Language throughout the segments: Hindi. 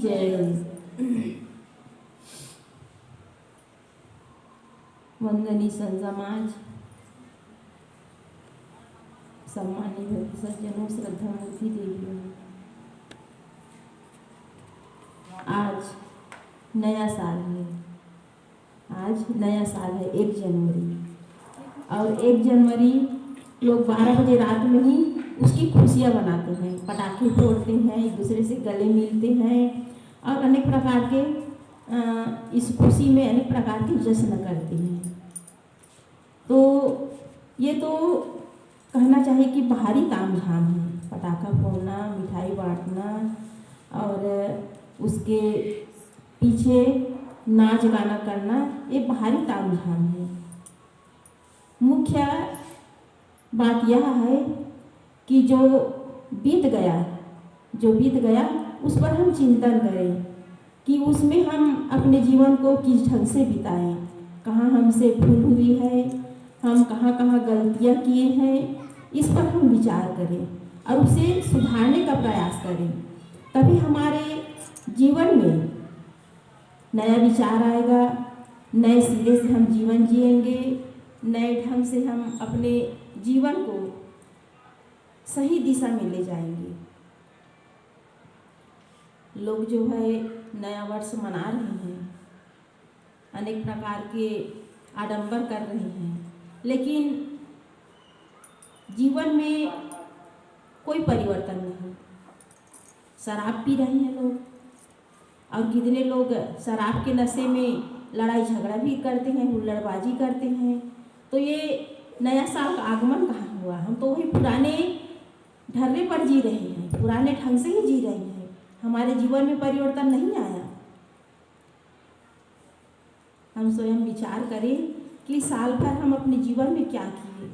जय। वंदनीय संत समाज, सम्मानित भक्त सज्जनों, श्रद्धा मूर्ति देवियों, आज नया साल है। आज नया साल है 1 जनवरी, और 1 जनवरी लोग 12 बजे रात में ही उसकी खुशियाँ मनाते हैं, पटाखे फोड़ते हैं, एक दूसरे से गले मिलते हैं और अनेक प्रकार के इस खुशी में अनेक प्रकार के जश्न करते हैं। तो ये तो कहना चाहिए कि बाहरी तामझाम है, पटाखा फोड़ना, मिठाई बांटना और उसके पीछे नाच गाना करना, ये बाहरी तामझाम है। मुख्य बात यह है कि जो बीत गया उस पर हम चिंतन करें कि उसमें हम अपने जीवन को किस ढंग से बिताएं, कहाँ हमसे भूल हुई है, हम कहाँ गलतियाँ किए हैं, इस पर हम विचार करें और उसे सुधारने का प्रयास करें। तभी हमारे जीवन में नया विचार आएगा, नए सिरे से हम जीवन जिएंगे, नए ढंग से हम अपने जीवन को सही दिशा में ले जाएंगे। लोग जो है नया वर्ष मना रहे हैं, अनेक प्रकार के आडंबर कर रहे हैं, लेकिन जीवन में कोई परिवर्तन नहीं। शराब पी रहे हैं लोग, और कितने लोग शराब के नशे में लड़ाई झगड़ा भी करते हैं, हुल्लड़बाजी करते हैं। तो ये नया साल का आगमन कहाँ हुआ? हम तो वही पुराने ढर्रे पर जी रहे हैं, पुराने ढंग से ही जी रहे हैं, हमारे जीवन में परिवर्तन नहीं आया। हम स्वयं विचार करें कि साल भर हम अपने जीवन में क्या किए,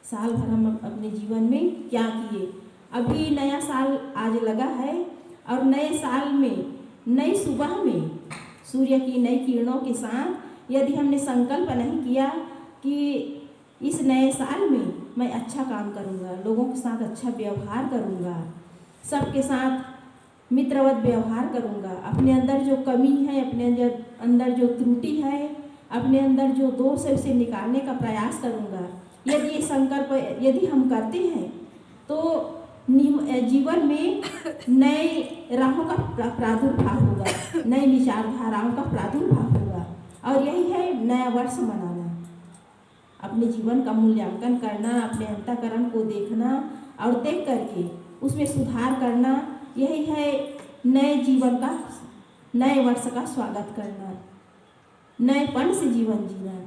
साल भर हम अपने जीवन में क्या किए। अभी नया साल आज लगा है और नए साल में नई सुबह में सूर्य की नई किरणों के साथ यदि हमने संकल्प नहीं किया कि इस नए साल में मैं अच्छा काम करूँगा, लोगों के साथ अच्छा व्यवहार करूँगा, सबके साथ मित्रवत व्यवहार करूँगा, अपने अंदर जो कमी है, अपने अंदर जो त्रुटि है, अपने अंदर जो दोष है उसे निकालने का प्रयास करूँगा, यदि ये संकल्प यदि हम करते हैं तो जीवन में नए राहों का प्रादुर्भाव होगा, नए विचारधाराओं का प्रादुर्भाव होगा। और यही है नया वर्ष मनाना, अपने जीवन का मूल्यांकन करना, अपने अंतःकरण को देखना और देख करके उसमें सुधार करना, यही है नए जीवन का, नए वर्ष का स्वागत करना, नएपन से जीवन जीना।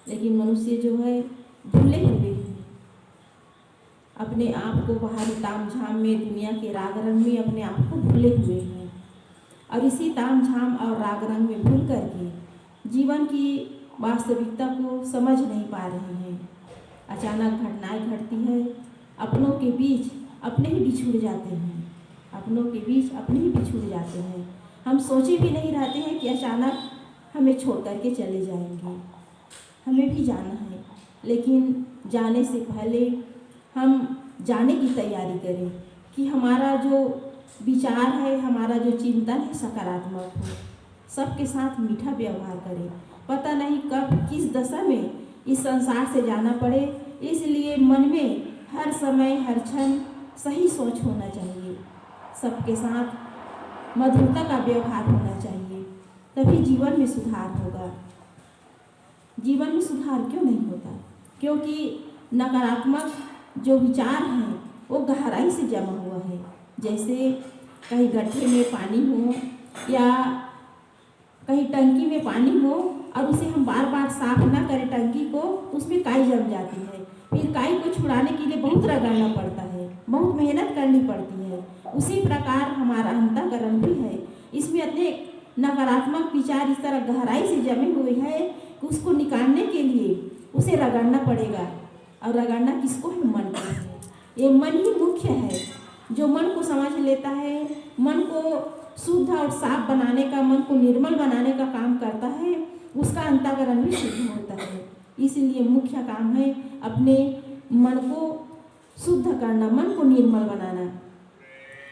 लेकिन मनुष्य जो है भूले हुए हैं, अपने आप को बाहरी तामझाम में, दुनिया के राग रंग में अपने आप को भूले हुए हैं, और इसी तामझाम और राग रंग में भूल करके जीवन की वास्तविकता को समझ नहीं पा रहे हैं। अचानक घटनाएं घटती है, अपनों के बीच अपने ही बिछुड़ जाते हैं, अपनों के बीच अपने ही बिछुड़ जाते हैं। हम सोचे भी नहीं रहते हैं कि अचानक हमें छोड़ करके चले जाएंगे, हमें भी जाना है, लेकिन जाने से पहले हम जाने की तैयारी करें कि हमारा जो विचार है, हमारा जो चिंतन है सकारात्मक हो, सबके साथ मीठा व्यवहार करें। पता नहीं कब किस दशा में इस संसार से जाना पड़े, इसलिए मन में हर समय हर क्षण सही सोच होना चाहिए, सबके साथ मधुरता का व्यवहार होना चाहिए, तभी जीवन में सुधार होगा। जीवन में सुधार क्यों नहीं होता? क्योंकि नकारात्मक जो विचार हैं वो गहराई से जमा हुआ है। जैसे कहीं गड्ढे में पानी हो या कहीं टंकी में पानी हो और उसे हम बार बार साफ ना करें टंकी को, तो उसमें काई जम जाती है। फिर काई को छुड़ाने के लिए बहुत रगड़ना पड़ता है, बहुत मेहनत करनी पड़ती है। उसी प्रकार हमारा अंतःकरण भी है, इसमें अनेक नकारात्मक विचार इस तरह गहराई से जमे हुए हैं कि उसको निकालने के लिए उसे रगड़ना पड़ेगा। और रगड़ना किसको है? मन को है। ये मन ही मुख्य है, जो मन को समझ लेता है, मन को शुद्ध और साफ बनाने का, मन को निर्मल बनाने का काम करता है, उसका अंतःकरण भी शुद्ध होता है। इसलिए मुख्य काम है अपने मन को शुद्ध करना, मन को निर्मल बनाना।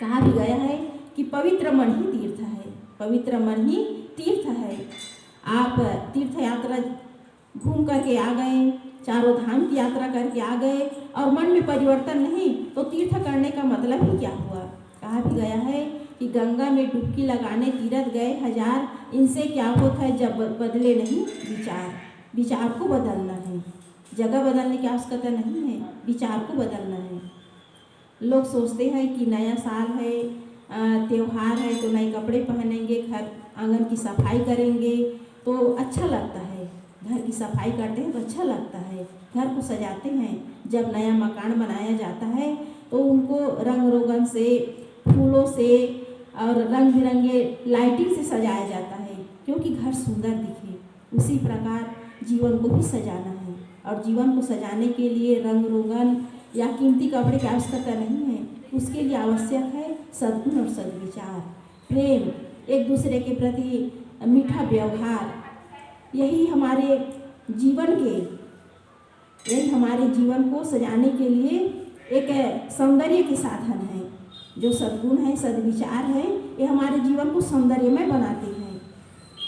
कहा भी गया है कि पवित्र मन ही तीर्थ है, पवित्र मन ही तीर्थ है। आप तीर्थ यात्रा घूम करके आ गए, चारों धाम की यात्रा करके आ गए और मन में परिवर्तन नहीं, तो तीर्थ करने का मतलब ही क्या हुआ। कहा भी गया है कि गंगा में डुबकी लगाने तीर्थ गए हजार, इनसे क्या होता है जब बदले नहीं विचार। विचार को बदलना है, जगह बदलने की आवश्यकता नहीं है, विचार को बदलना है। लोग सोचते हैं कि नया साल है, त्योहार है तो नए कपड़े पहनेंगे, घर आंगन की सफाई करेंगे तो अच्छा लगता है, घर की सफाई करते हैं तो अच्छा लगता है, घर को सजाते हैं। जब नया मकान बनाया जाता है तो उनको रंग रोगन से, फूलों से और रंग बिरंगे लाइटिंग से सजाया जाता है क्योंकि घर सुंदर दिखे। उसी प्रकार जीवन को भी सजाना है और जीवन को सजाने के लिए रंग रोगन या कीमती कपड़े की आवश्यकता नहीं है, उसके लिए आवश्यक है सद्गुण और सद्विचार, प्रेम, एक दूसरे के प्रति मीठा व्यवहार। यही हमारे जीवन को सजाने के लिए एक सौंदर्य के साधन है। जो सद्गुण है, सद्विचार है, ये हमारे जीवन को सौंदर्यमय बनाते हैं।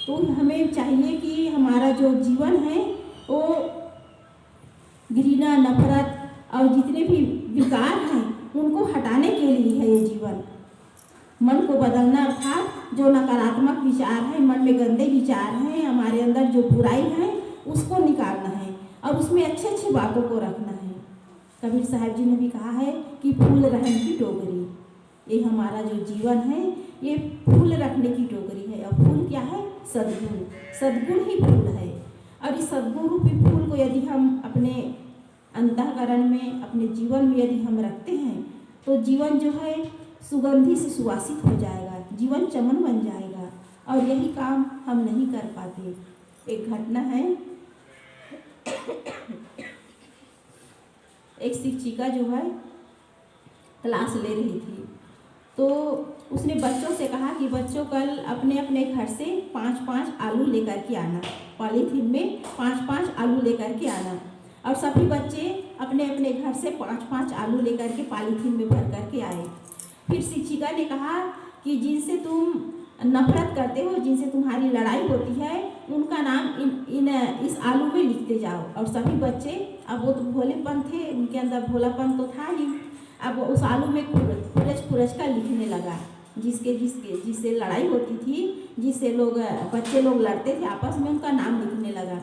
तो हमें चाहिए कि हमारा जो जीवन है वो घृणा, नफरत और जितने भी विकार हैं उनको हटाने के लिए है ये जीवन। मन को बदलना अर्थात जो नकारात्मक विचार है, मन में गंदे विचार हैं, हमारे अंदर जो बुराई है उसको निकालना है और उसमें अच्छे अच्छे बातों को रखना है। कबीर साहब जी ने भी कहा है कि फूल रहन की टोकरी, ये हमारा जो जीवन है ये फूल रखने की टोकरी है। और फूल क्या है? सद्गुण, सद्गुण ही फूल है। और इस सद्गुण रूपी फूल को यदि हम अपने अंतःकरण में, अपने जीवन में यदि हम रखते हैं तो जीवन जो है सुगंधि से सुवासित हो जाएगा, जीवन चमन बन जाएगा। और यही काम हम नहीं कर पाते। एक घटना है, एक शिक्षिका जो है क्लास ले रही थी तो उसने बच्चों से कहा कि बच्चों कल अपने अपने घर से 5-5 आलू लेकर के आना, पॉलीथीन में 5-5 आलू लेकर के आना। और सभी बच्चे अपने अपने घर से 5-5 आलू लेकर के पॉलीथीन में भर करके आए। फिर शिक्षिका ने कहा कि जिनसे तुम नफरत करते हो, जिनसे तुम्हारी लड़ाई होती है, उनका नाम इस आलू में लिखते जाओ। और सभी बच्चे, अब वो तो भोलेपन थे, उनके अंदर भोलापन तो था ही, अब उस आलू में खुरच का लिखने लगा। जिससे लड़ाई होती थी, जिससे बच्चे लोग लड़ते थे आपस में, उनका नाम लिखने लगा।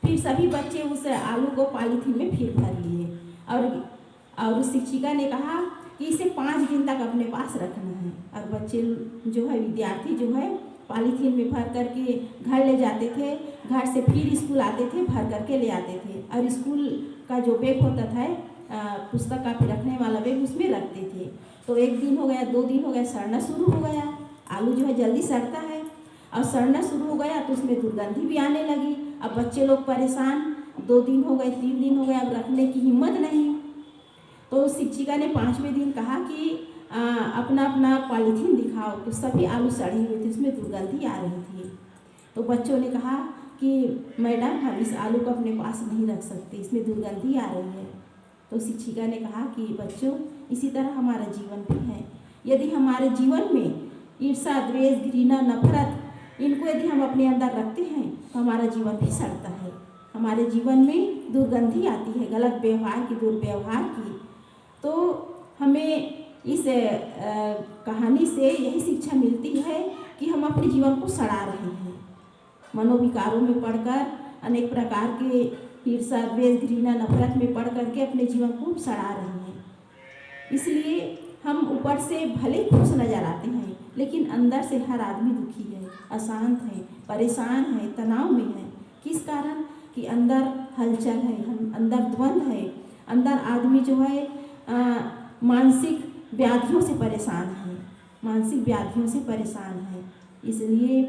फिर सभी बच्चे उस आलू को पॉलीथीन में फिर भर लिए और उस शिक्षिका ने कहा कि इसे 5 दिन तक अपने पास रखना है। और बच्चे जो है, विद्यार्थी जो है, पॉलीथीन में भर करके घर ले जाते थे, घर से फिर स्कूल आते थे, भर करके ले आते थे। और स्कूल का जो बैग होता था, पुस्तक कापी रखने वाला बैग, उसमें रखते थे। तो 1 दिन हो गया, 2 दिन हो गया, सड़ना शुरू हो गया। आलू जो है जल्दी सड़ता है और सड़ना शुरू हो गया तो उसमें दुर्गंधी भी आने लगी। अब बच्चे लोग परेशान, 2 दिन हो गए, 3 दिन हो गए, अब रखने की हिम्मत नहीं। तो शिक्षिका ने 5वें दिन कहा कि अपना अपना पॉलीथीन दिखाओ। तो सभी आलू सड़े हुए थे, उसमें दुर्गंधी आ रही थी। तो बच्चों ने कहा कि मैडम, हम इस आलू को अपने पास नहीं रख सकते, इसमें दुर्गंधी आ रही है। तो शिक्षिका ने कहा कि बच्चों, इसी तरह हमारा जीवन भी है। यदि हमारे जीवन में ईर्ष्या, द्वेष, घृणा, नफरत, इनको यदि हम अपने अंदर रखते हैं तो हमारा जीवन भी सड़ता है, हमारे जीवन में दुर्गंधी आती है, गलत व्यवहार की, दुर्व्यवहार की। तो हमें इस कहानी से यही शिक्षा मिलती है कि हम अपने जीवन को सड़ा रहे हैं। मनोविकारों में पढ़कर, अनेक प्रकार के ईर्ष्या, द्वेष, घृणा, नफरत में पढ़ करके अपने जीवन को सड़ा रहे हैं। इसलिए हम ऊपर से भले खुश नजर आते हैं, लेकिन अंदर से हर आदमी दुखी है, अशांत है, परेशान है, तनाव में है। किस कारण? कि अंदर हलचल है, अंदर द्वंद्व है, अंदर आदमी जो है मानसिक व्याधियों से परेशान है, मानसिक व्याधियों से परेशान है। इसलिए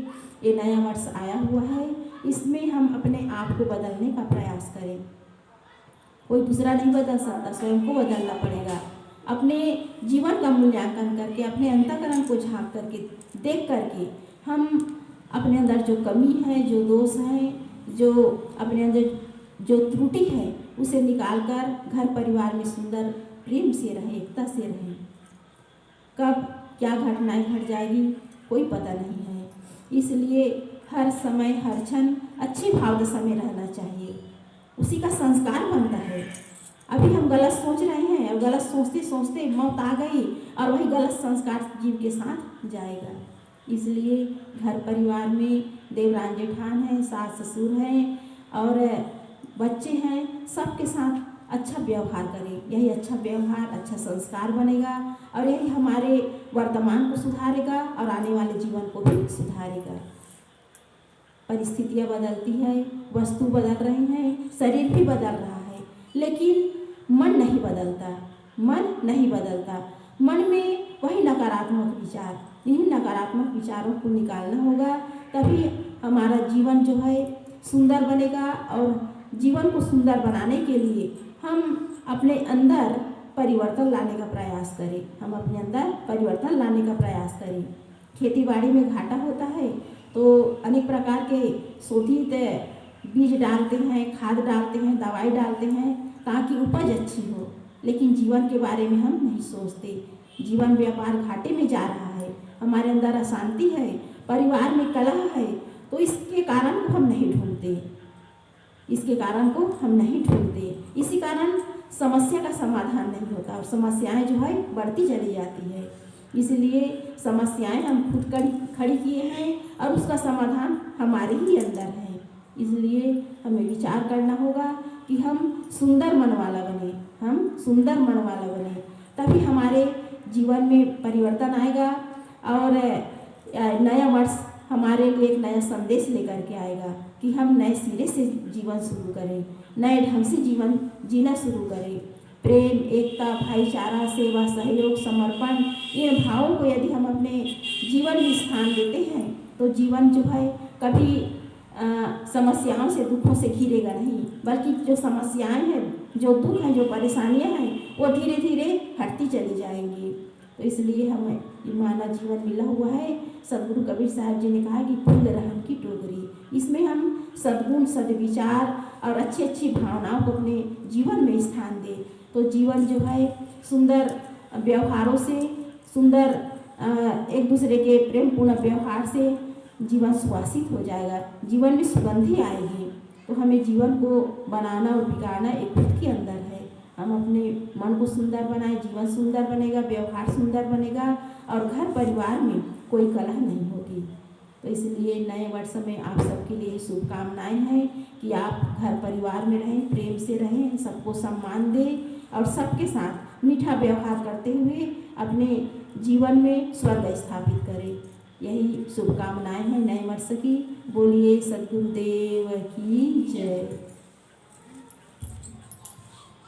ये नया वर्ष आया हुआ है, इसमें हम अपने आप को बदलने का प्रयास करें। कोई दूसरा नहीं बदल सकता, स्वयं को बदलना पड़ेगा। अपने जीवन का मूल्यांकन करके, अपने अंतःकरण को झांक करके, देख करके हम अपने अंदर जो कमी है, जो दोष है, जो अपने अंदर जो त्रुटि है, उसे निकालकर घर परिवार में सुंदर प्रेम से रहें, एकता से रहें। कब क्या घटनाएं घट जाएगी कोई पता नहीं है। इसलिए हर समय हर क्षण अच्छी भाव दशा में रहना चाहिए, उसी का संस्कार बनता है। अभी हम गलत सोच रहे हैं और गलत सोचते सोचते मौत आ गई और वही गलत संस्कार जीव के साथ जाएगा। इसलिए घर परिवार में देवरान जेठान हैं, सास ससुर हैं और बच्चे हैं, सबके साथ अच्छा व्यवहार करें। यही अच्छा व्यवहार अच्छा संस्कार बनेगा और यही हमारे वर्तमान को सुधारेगा और आने वाले जीवन को भी सुधारेगा। परिस्थितियाँ बदलती है, वस्तु बदल रही हैं, शरीर भी बदल रहा है, लेकिन मन नहीं बदलता। मन नहीं बदलता। मन में वही नकारात्मक विचार, इन्हीं नकारात्मक विचारों को निकालना होगा, तभी हमारा जीवन जो है सुंदर बनेगा। और जीवन को सुंदर बनाने के लिए हम अपने अंदर परिवर्तन लाने का प्रयास करें। हम अपने अंदर परिवर्तन लाने का प्रयास करें। खेती बाड़ी में घाटा होता है तो अनेक प्रकार के शोधित बीज डालते हैं, खाद डालते हैं, दवाई डालते हैं ताकि उपज अच्छी हो, लेकिन जीवन के बारे में हम नहीं सोचते। जीवन व्यापार घाटे में जा रहा है, हमारे अंदर अशांति है, परिवार में कलह है, तो इसके कारण को हम नहीं ढूंढते, इसके कारण को हम नहीं ढूंढते। इसी कारण समस्या का समाधान नहीं होता और समस्याएं जो है बढ़ती चली जाती है। इसलिए समस्याएं हम खुद खड़ी किए हैं और उसका समाधान हमारे ही अंदर है। इसलिए हमें विचार करना होगा कि हम सुंदर मन वाला बने, हम सुंदर मन वाला बने, तभी हमारे जीवन में परिवर्तन आएगा और नया वर्ष हमारे लिए एक नया संदेश लेकर के आएगा कि हम नए सिरे से जीवन शुरू करें, नए ढंग से जीवन जीना शुरू करें। प्रेम, एकता, भाईचारा, सेवा, सहयोग, समर्पण, इन भावों को यदि हम अपने जीवन में स्थान देते हैं तो जीवन जो है कभी समस्याओं से, दुखों से घिरेगा नहीं, बल्कि जो समस्याएं हैं, जो दुख हैं, जो परेशानियां हैं, वो धीरे धीरे हटती चली जाएंगी। तो इसलिए हमें ये मानव जीवन मिला हुआ है। सदगुरु कबीर साहब जी ने कहा कि फूल रहम की टोकरी, इसमें हम सद्गुण, सद्विचार और अच्छी अच्छी भावनाओं को अपने जीवन में स्थान दें तो जीवन जो है सुंदर व्यवहारों से, सुंदर एक दूसरे के प्रेमपूर्ण व्यवहार से जीवन सुवासित हो जाएगा, जीवन में सुगंधी आएगी। तो हमें जीवन को बनाना और बिगाड़ना एक खुद के अंदर है। हम अपने मन को सुंदर बनाए, जीवन सुंदर बनेगा, व्यवहार सुंदर बनेगा और घर परिवार में कोई कलह नहीं होगी। तो इसलिए नए वर्ष में आप सबके लिए शुभकामनाएं हैं कि आप घर परिवार में रहें, प्रेम से रहें, सबको सम्मान दें और सबके साथ मीठा व्यवहार करते हुए अपने जीवन में स्वर्ग स्थापित करें। यही शुभकामनाएं हैं नए वर्ष की। बोलिए सद्गुरुदेव की जय।